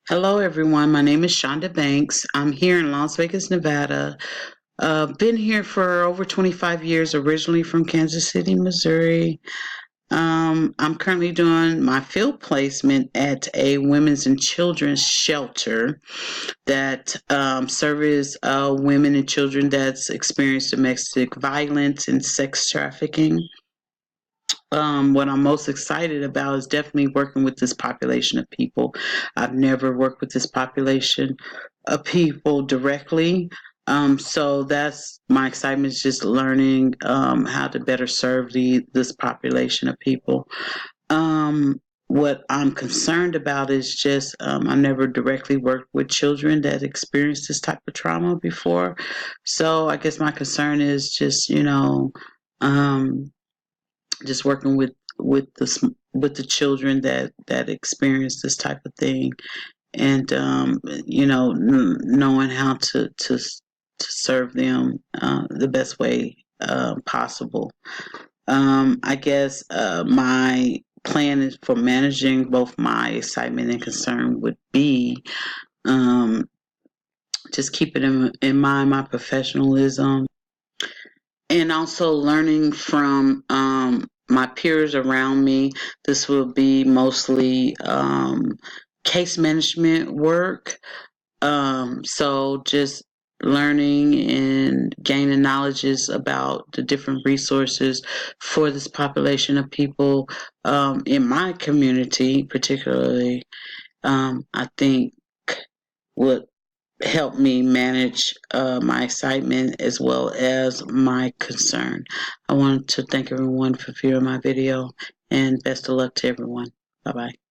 Hello, everyone. My name is Shonda Banks. I'm here in Las Vegas, Nevada. Been here for over 25 years, originally from Kansas City, Missouri. I'm currently doing my field placement at a women's and children's shelter that serves women and children that's experienced domestic violence and sex trafficking. What I'm most excited about is definitely working with this population of people. I've never worked with this population of people directly. So that's my excitement is just learning how to better serve this population of people. What I'm concerned about is just I never directly worked with children that experienced this type of trauma before. So I guess my concern is just, um, just working with the children that experience this type of thing, and knowing how to serve them the best way possible. I guess my plan is for managing both my excitement and concern would be um, just keeping in mind my professionalism and also learning from my peers around me. This will be mostly case management work. So just learning and gaining knowledges about the different resources for this population of people in my community, particularly. I think would help me manage my excitement as well as my concern. I want to thank everyone for viewing my video and best of luck to everyone. Bye bye.